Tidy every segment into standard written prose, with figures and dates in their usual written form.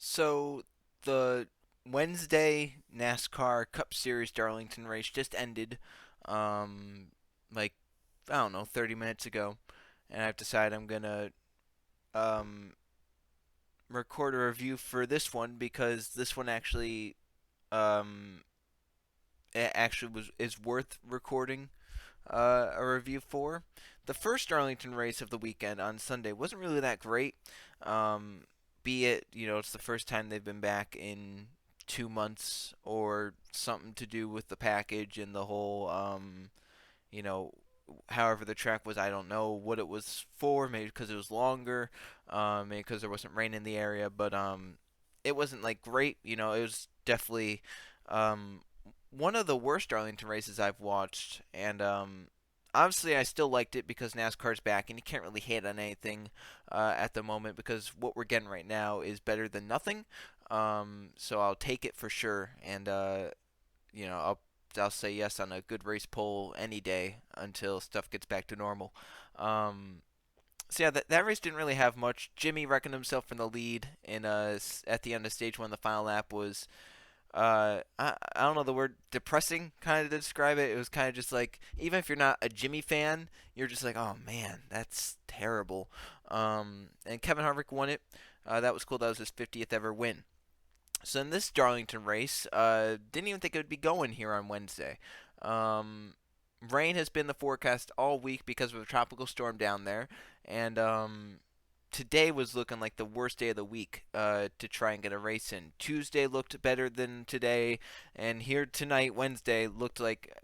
So the Wednesday NASCAR Cup Series Darlington race just ended, um, like I don't know, 30 minutes ago, and I've decided I'm gonna um record a review for this one because this one um actually was is worth recording a review for. The first Darlington race of the weekend on Sunday wasn't really that great. Um, be it, it's the first time they've been back in 2 months or something to do with the package and the whole, you know, however the track was. I don't know what it was for. Maybe because it was longer, maybe because there wasn't rain in the area, but it wasn't like great. It was definitely um, one of the worst Darlington races I've watched, and obviously I still liked it because NASCAR's back, and you can't really hate on anything at the moment because what we're getting right now is better than nothing. So I'll take it for sure, and I'll say yes on a good race poll any day until stuff gets back to normal. Um, so yeah, that race didn't really have much. Jimmy reckoned himself in the lead, and at the end of stage one, the final lap was I don't know the word depressing kind of to describe it. It was kind of just like even if you're not a Jimmy fan, you're just like, oh man, that's terrible. And Kevin Harvick won it. That was cool. That was his 50th ever win. So in this Darlington race, didn't even think it would be going here on Wednesday. Um, Rain has been the forecast all week because of a tropical storm down there, and today was looking like the worst day of the week to try and get a race in. Tuesday looked better than today, and here tonight, Wednesday, looked like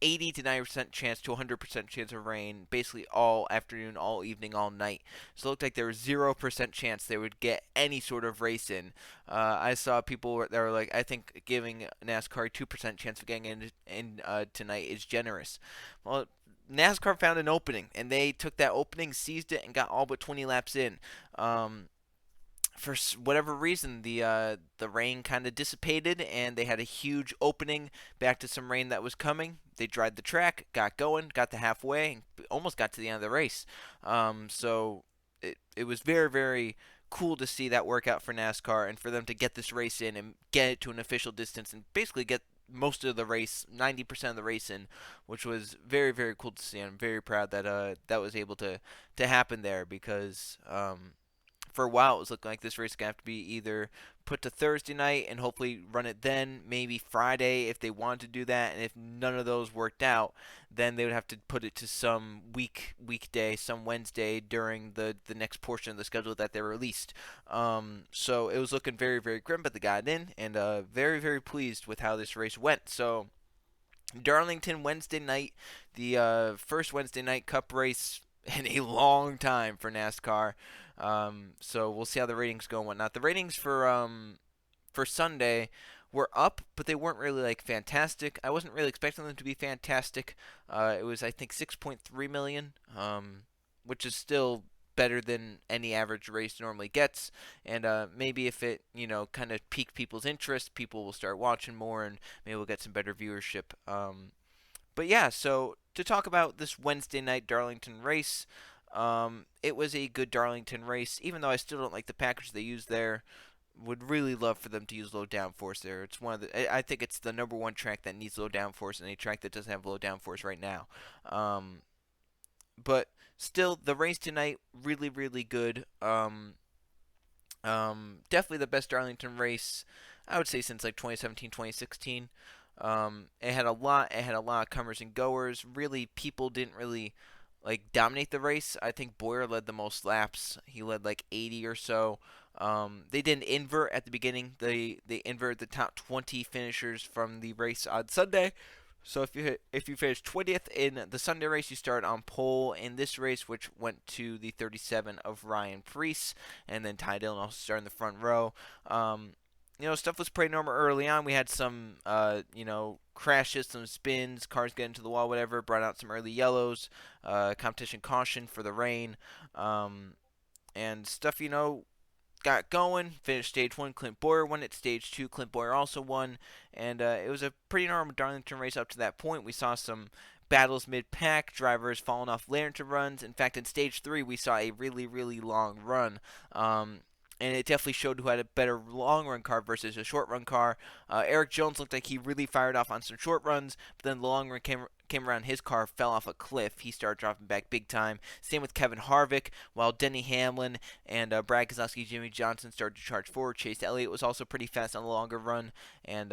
80 to 90% chance to 100% chance of rain basically all afternoon, all evening, all night. So it looked like there was 0% chance they would get any sort of race in. I saw people that were like, I think giving NASCAR a 2% chance of getting in tonight is generous. Well, NASCAR found an opening, and they took that opening, seized it, and got all but 20 laps in. Um, for whatever reason, the rain kind of dissipated, and they had a huge opening back to some rain that was coming. They dried the track, got going, got to halfway, and almost got to the end of the race. So it was very very cool to see that work out for NASCAR and for them to get this race in and get it to an official distance and basically get most of the race, 90% of the race in, which was very very cool to see. I'm very proud that that was able to happen there because for a while it was looking like this race is gonna have to be either put to Thursday night and hopefully run it then, maybe Friday if they wanted to do that, and if none of those worked out, then they would have to put it to some weekday, some Wednesday during the next portion of the schedule that they released. So it was looking very very grim, but they got it in, and very very pleased with how this race went. So Darlington Wednesday night, the first Wednesday night Cup race in a long time for NASCAR. So we'll see how the ratings go and whatnot. The ratings for Sunday were up, but they weren't really like fantastic. I wasn't really expecting them to be fantastic. It was I think 6.3 million, which is still better than any average race normally gets. And maybe if it kind of pique people's interest, people will start watching more, and maybe we'll get some better viewership. But yeah, so to talk about this Wednesday night Darlington race, it was a good Darlington race, even though I still don't like the package they used there. Would really love for them to use low downforce there. It's one of the. I think it's the number one track that needs low downforce, and a track that doesn't have low downforce right now. Um, but still, the race tonight really really good. Definitely the best Darlington race I would say since like 2017, 2016. It had a lot. It had a lot of comers and goers. Really, people didn't really like dominate the race. I think Boyer led the most laps. He led like 80 or so. They didn't invert at the beginning. They inverted the top 20 finishers from the race on Sunday. So if you finish 20th in the Sunday race, you start on pole in this race, which went to the 37 of Ryan Preece, and then Ty Dillon also started in the front row. Stuff was pretty normal early on. We had some, crashes, some spins, cars getting to the wall, whatever. Brought out some early yellows, competition caution for the rain, and stuff. Got going. Finished stage one. Clint Boyer won it. Stage two. Clint Boyer also won, and it was a pretty normal Darlington race up to that point. We saw some battles mid-pack, drivers falling off later into runs. In fact, in stage three, we saw a really, really long run. and it definitely showed who had a better long run car versus a short run car. Eric Jones looked like he really fired off on some short runs, but then the long run came around, his car fell off a cliff. He started dropping back big time. Same with Kevin Harvick, while Denny Hamlin and Brad Keselowski, Jimmy Johnson started to charge forward. Chase Elliott was also pretty fast on the longer run, and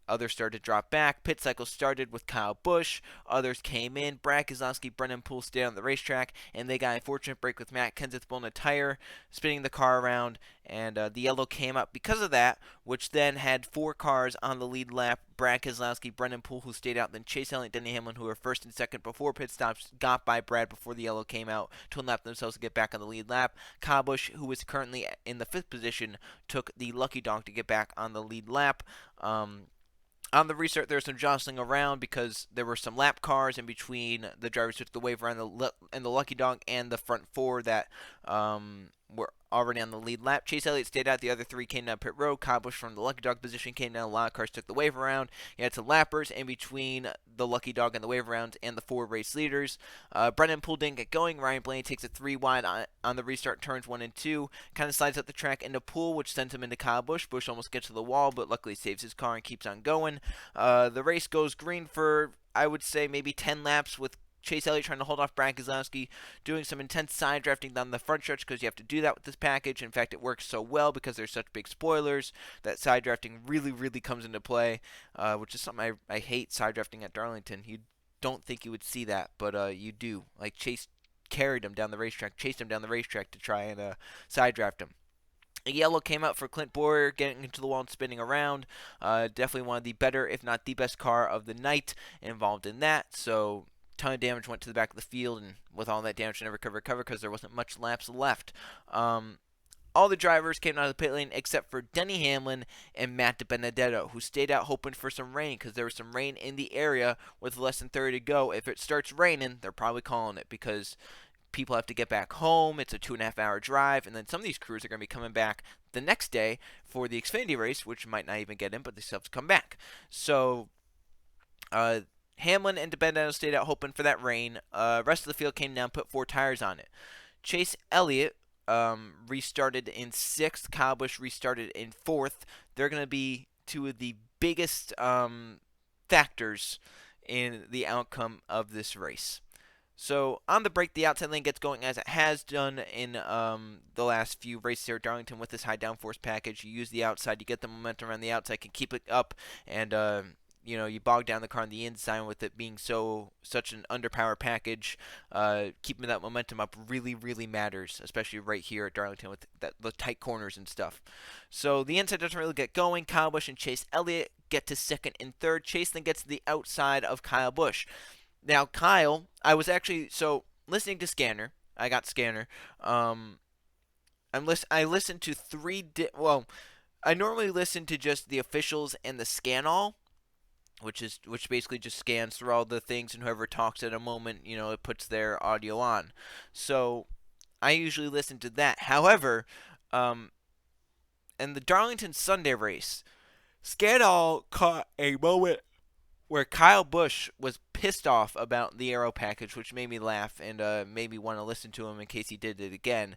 others started to drop back. Pit cycle started with Kyle Busch. Others came in. Brad Keselowski, Brennan Poole stayed on the racetrack, and they got a fortunate break with Matt Kenseth pulling a tire, spinning the car around, and the yellow came up because of that, which then had 4 cars on the lead lap. Brad Keselowski, Brennan Poole, who stayed out, then Chase Elliott, Denny Hamlin, who were first and second before pit stops, got by Brad before the yellow came out to unlap themselves to get back on the lead lap. Kyle Busch, who was currently in the 5th position, took the lucky dog to get back on the lead lap. On the restart, there was some jostling around because there were some lap cars in between the drivers who took the wave around and the lucky dog and the front 4 that were already on the lead lap. Chase Elliott stayed out. The other 3 came down pit road. Kyle Busch from the lucky dog position came down. A lot of cars took the wave around. You had some lappers in between the lucky dog and the wave around and the 4 race leaders. Brennan Poole didn't get going. Ryan Blaney takes a 3 wide on the restart, turns 1 and 2. Kind of slides up the track into Poole, which sends him into Kyle Busch. Busch almost gets to the wall, but luckily saves his car and keeps on going. The race goes green for, I would say, maybe 10 laps with Chase Elliott trying to hold off Brad Keselowski, doing some intense side drafting down the front stretch because you have to do that with this package. In fact, it works so well because there's such big spoilers that side drafting really, really comes into play, which is something I hate side drafting at Darlington. You don't think you would see that, but you do. Like Chase carried him down the racetrack, chased him down the racetrack to try and side draft him. A yellow came out for Clint Bowyer, getting into the wall and spinning around. Definitely one of the better, if not the best car of the night involved in that. So ton of damage went to the back of the field, and with all that damage, never could recover because there wasn't much laps left. All the drivers came out of the pit lane except for Denny Hamlin and Matt DiBenedetto, who stayed out hoping for some rain because there was some rain in the area with less than 30 to go. If it starts raining, they're probably calling it because people have to get back home. It's a 2.5-hour drive, and then some of these crews are going to be coming back the next day for the Xfinity race, which might not even get in, but they still have to come back. So, Hamlin and DiBenedetto stayed out hoping for that rain. Rest of the field came down, put 4 tires on it. Chase Elliott restarted in 6th. Kyle Busch restarted in 4th. They're going to be 2 of the biggest factors in the outcome of this race. So on the break, the outside lane gets going as it has done in the last few races here at Darlington with this high downforce package. You use the outside, you get the momentum around the outside, can keep it up, and you bog down the car on the inside with it being such an underpowered package. Keeping that momentum up really, really matters, especially right here at Darlington with the tight corners and stuff. So the inside doesn't really get going. Kyle Busch and Chase Elliott get to 2nd and 3rd. Chase then gets to the outside of Kyle Busch. Now, Kyle, I was actually listening to Scanner. I got Scanner. I listened to 3. I normally listen to just the officials and the scan all, which basically just scans through all the things, and whoever talks at a moment, it puts their audio on. So I usually listen to that. However, in the Darlington Sunday race, scan all caught a moment where Kyle Busch was pissed off about the aero package, which made me laugh and made me want to listen to him in case he did it again.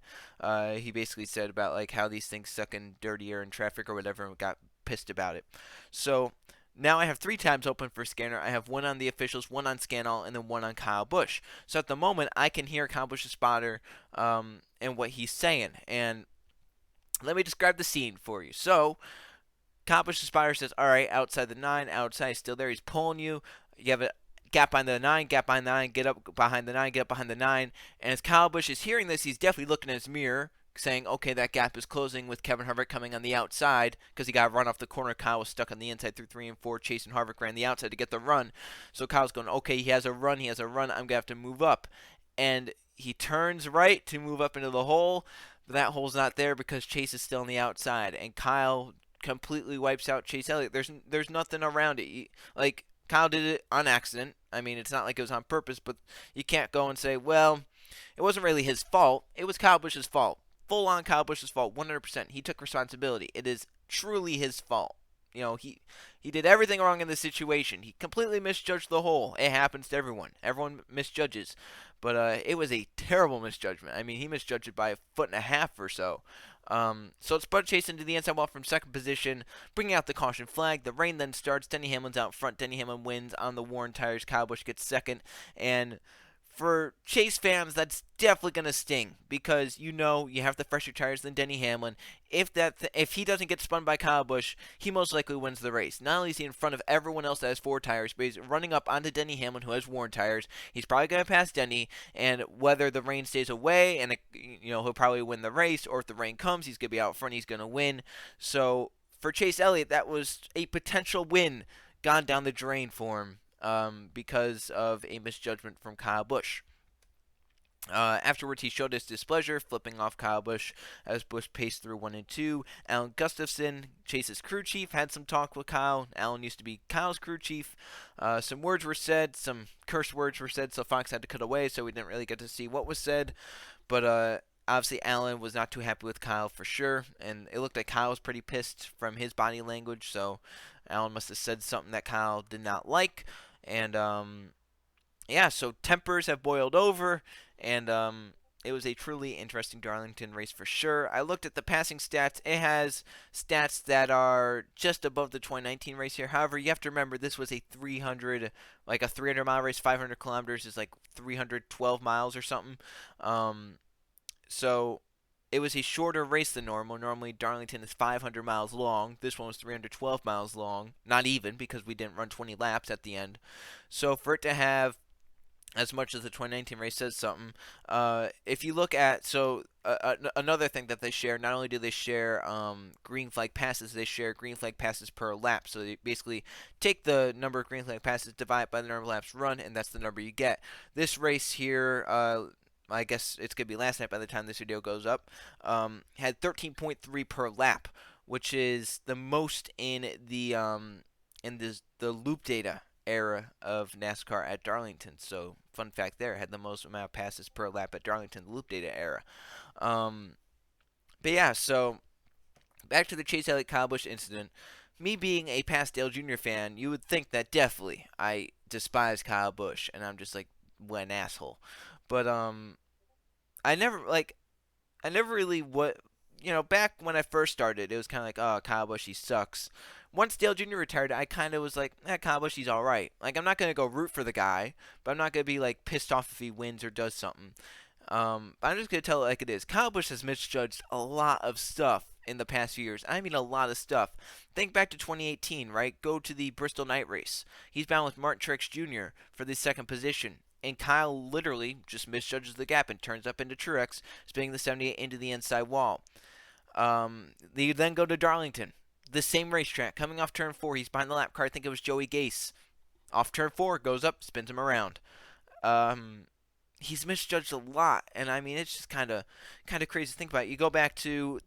He basically said about like how these things suck in dirty air and traffic or whatever, and got pissed about it. So now I have 3 tabs open for Scanner. I have 1 on the officials, 1 on Scanall, and then 1 on Kyle Busch. So at the moment, I can hear Kyle Busch's spotter and what he's saying. And let me describe the scene for you. So Kyle Busch's spotter says, all right, outside the 9, outside, still there. He's pulling you. You have a gap behind the 9, gap behind the 9, get up behind the 9, get up behind the 9. And as Kyle Busch is hearing this, he's definitely looking in his mirror, saying, okay, that gap is closing with Kevin Harvick coming on the outside because he got run off the corner. Kyle was stuck on the inside through 3 and 4. Chase and Harvick ran the outside to get the run. So Kyle's going, okay, he has a run. I'm going to have to move up. And he turns right to move up into the hole, but that hole's not there because Chase is still on the outside. And Kyle completely wipes out Chase Elliott. There's nothing around it. Like, Kyle did it on accident. I mean, it's not like it was on purpose, but you can't go and say, well, it wasn't really his fault. It was Kyle Busch's fault. Full on Kyle Busch's fault, 100%. He took responsibility. It is truly his fault. he did everything wrong in the situation. He completely misjudged the hole. It happens to everyone. Everyone misjudges, but it was a terrible misjudgment. I mean, he misjudged it by a foot and a half or so. So it's Bud Chase into the inside wall from second position, bringing out the caution flag. The rain then starts. Denny Hamlin's out front. Denny Hamlin wins on the worn tires. Kyle Busch gets second, and for Chase fans, that's definitely gonna sting because you have the fresher tires than Denny Hamlin. If he doesn't get spun by Kyle Busch, he most likely wins the race. Not only is he in front of everyone else that has four tires, but he's running up onto Denny Hamlin who has worn tires. He's probably gonna pass Denny, and whether the rain stays away, and he'll probably win the race, or if the rain comes, he's gonna be out front. He's gonna win. So for Chase Elliott, that was a potential win gone down the drain for him because of a misjudgment from Kyle Busch. Afterwards, he showed his displeasure, flipping off Kyle Busch as Busch paced through 1 and 2. Alan Gustafson, Chase's crew chief, had some talk with Kyle. Alan used to be Kyle's crew chief. Some words were said, some curse words were said, so Fox had to cut away, so we didn't really get to see what was said. But obviously, Alan was not too happy with Kyle for sure, and it looked like Kyle was pretty pissed from his body language, so Alan must have said something that Kyle did not like. And yeah, so tempers have boiled over, and it was a truly interesting Darlington race for sure. I looked at the passing stats. It has stats that are just above the 2019 race here. However, you have to remember this was a 300-mile race. 500 kilometers is like 312 miles or something. So it was a shorter race than normal. Normally, Darlington is 500 miles long. This one was 312 miles long. Not even, because we didn't run 20 laps at the end. So for it to have as much as the 2019 race says something. If you look at another thing that they share, not only do they share green flag passes, they share green flag passes per lap. So they basically take the number of green flag passes, divide it by the number of laps run, and that's the number you get. This race here, I guess it's gonna be last night by the time this video goes up, had 13.3 per lap, which is the most in the loop data era of NASCAR at Darlington. So, fun fact there, had the most amount of passes per lap at Darlington, the loop data era. But yeah, so back to the Chase Elliott Kyle Busch incident. Me being a past Dale Jr. fan, you would think that definitely I despise Kyle Busch, and I'm just like, what an asshole. But I never really back when I first started, it was kind of like, oh, Kyle Busch, he sucks. Once Dale Jr. retired, I kind of was like, Kyle Busch, he's all right. Like, I'm not going to go root for the guy, but I'm not going to be, like, pissed off if he wins or does something. I'm just going to tell it like it is. Kyle Busch has misjudged a lot of stuff in the past few years. I mean, a lot of stuff. Think back to 2018, right? Go to the Bristol night race. He's bound with Martin Truex Jr. for the second position. And Kyle literally just misjudges the gap and turns up into Truex, spinning the 78 into the inside wall. They then go to Darlington. The same racetrack. Coming off turn 4, he's behind the lap car. I think it was Joey Gase. Off turn 4, goes up, spins him around. He's misjudged a lot, and I mean it's just kind of crazy to think about. You go back to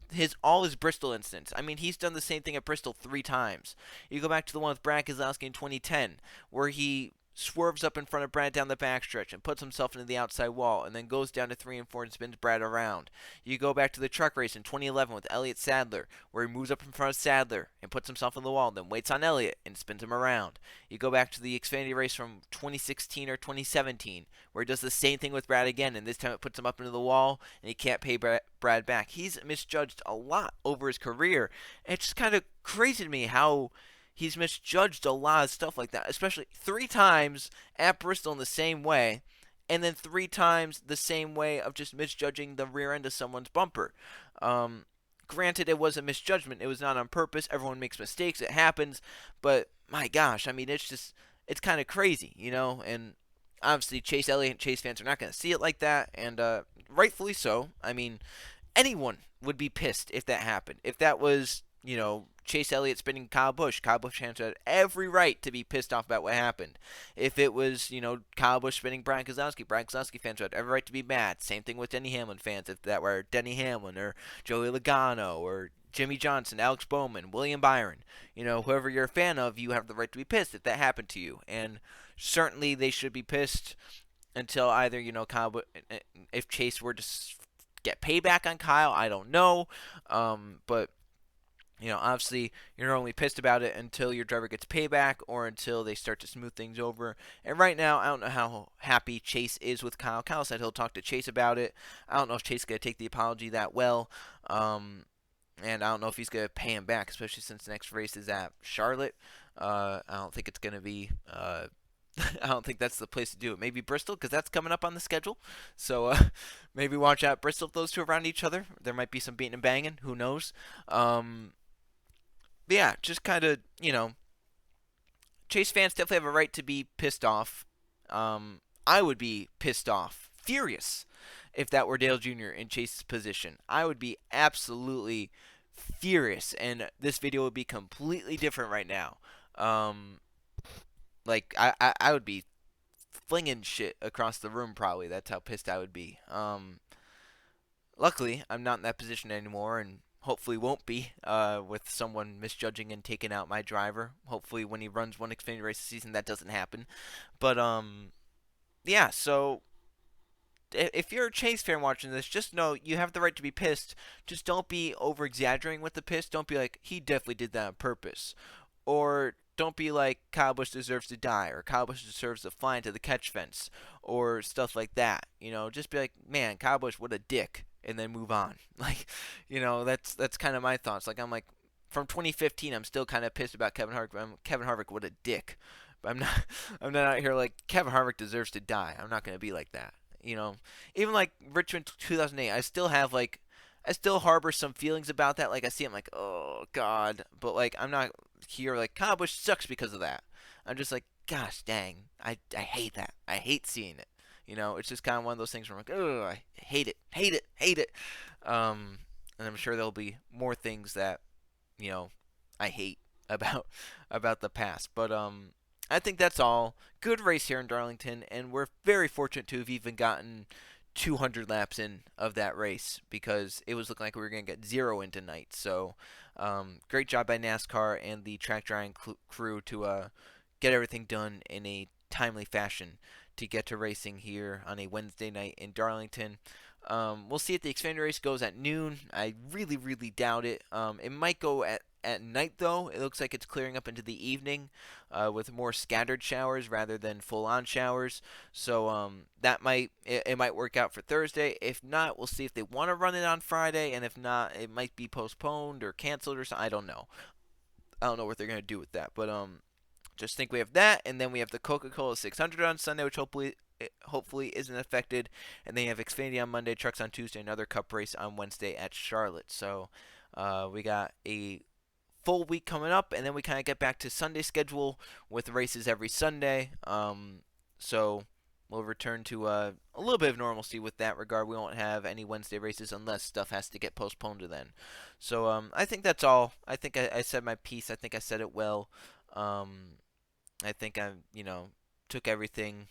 all his Bristol incidents. I mean he's done the same thing at Bristol 3 times. You go back to the one with Brad Keselowski in 2010, where he swerves up in front of Brad down the backstretch and puts himself into the outside wall and then goes down to 3 and 4 and spins Brad around. You go back to the truck race in 2011 with Elliott Sadler, where he moves up in front of Sadler and puts himself in the wall, then waits on Elliott and spins him around. You go back to the Xfinity race from 2016 or 2017, where he does the same thing with Brad again, and this time it puts him up into the wall and he can't pay Brad back. He's misjudged a lot over his career. And it's just kind of crazy to me how he's misjudged a lot of stuff like that, especially 3 times at Bristol in the same way, and then 3 times the same way of just misjudging the rear end of someone's bumper. Granted, it was a misjudgment. It was not on purpose. Everyone makes mistakes. It happens. But, my gosh, I mean, it's kind of crazy, and obviously Chase Elliott and Chase fans are not going to see it like that, and rightfully so. I mean, anyone would be pissed if that happened. If that was, Chase Elliott spinning Kyle Busch fans had every right to be pissed off about what happened. If it was, Kyle Busch spinning Brian Keselowski fans had every right to be mad. Same thing with Denny Hamlin fans, if that were Denny Hamlin or Joey Logano or Jimmy Johnson, Alex Bowman, William Byron. Whoever you're a fan of, you have the right to be pissed if that happened to you. And certainly they should be pissed until either, if Chase were to get payback on Kyle, I don't know. But Obviously, you're normally pissed about it until your driver gets payback or until they start to smooth things over. And right now, I don't know how happy Chase is with Kyle. Kyle said he'll talk to Chase about it. I don't know if Chase is going to take the apology that well. And I don't know if he's going to pay him back, especially since the next race is at Charlotte. I don't think it's going to be. I don't think that's the place to do it. Maybe Bristol, because that's coming up on the schedule. So maybe watch out Bristol if those two are around each other. There might be some beating and banging. Who knows? But yeah, just kind of, Chase fans definitely have a right to be pissed off. I would be pissed off, furious, if that were Dale Jr. in Chase's position. I would be absolutely furious, and this video would be completely different right now. Um, I would be flinging shit across the room probably. That's how pissed I would be. Luckily, I'm not in that position anymore, and hopefully won't be with someone misjudging and taking out my driver. Hopefully, when he runs one Xfinity race a season, that doesn't happen. But yeah. So if you're a Chase fan watching this, just know you have the right to be pissed. Just don't be over exaggerating with the piss. Don't be like, he definitely did that on purpose. Or don't be like, Kyle Busch deserves to die, or Kyle Busch deserves to fly into the catch fence, or stuff like that. Just be like, man, Kyle Busch, what a dick, and then move on. Like, that's kind of my thoughts. Like, I'm like, from 2015, I'm still kind of pissed about Kevin Harvick. Kevin Harvick, what a dick. But I'm not, I'm not out here like Kevin Harvick deserves to die. I'm not gonna be like that. Even like Richmond 2008, I still harbor some feelings about that. Like I see, I'm like, oh god, but like I'm not here like Kyle Busch sucks because of that. I'm just like, gosh dang, I hate that. I hate seeing it. It's just kind of one of those things where I'm like, oh, I hate it, hate it, hate it. And I'm sure there'll be more things that you know I hate about about the past. But I think that's all. Good race here in Darlington, and we're very fortunate to have even gotten 200 laps in of that race because it was looking like we were going to get zero in tonight. So, great job by NASCAR and the track drying crew to get everything done in a timely fashion to get to racing here on a Wednesday night in Darlington. We'll see if the Xfinity race goes at noon. I really, really doubt it. It might go at night though. It looks like it's clearing up into the evening with more scattered showers rather than full-on showers. So that it might work out for Thursday. If not, we'll see if they want to run it on Friday, and if not, it might be postponed or canceled or something. I don't know. I don't know what they're gonna do with that, but just think we have that, and then we have the Coca-Cola 600 on Sunday, which hopefully isn't affected, and then you have Xfinity on Monday, Trucks on Tuesday, another Cup race on Wednesday at Charlotte. So we got a full week coming up, and then we kind of get back to Sunday schedule with races every Sunday. So we'll return to a little bit of normalcy with that regard. We won't have any Wednesday races unless stuff has to get postponed to then. So I think that's all. I think I said my piece. I think I said it well. I think took everything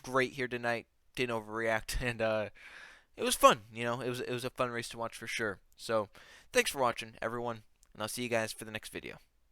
great here tonight. Didn't overreact, and it was fun. It was a fun race to watch for sure. So thanks for watching, everyone, and I'll see you guys for the next video.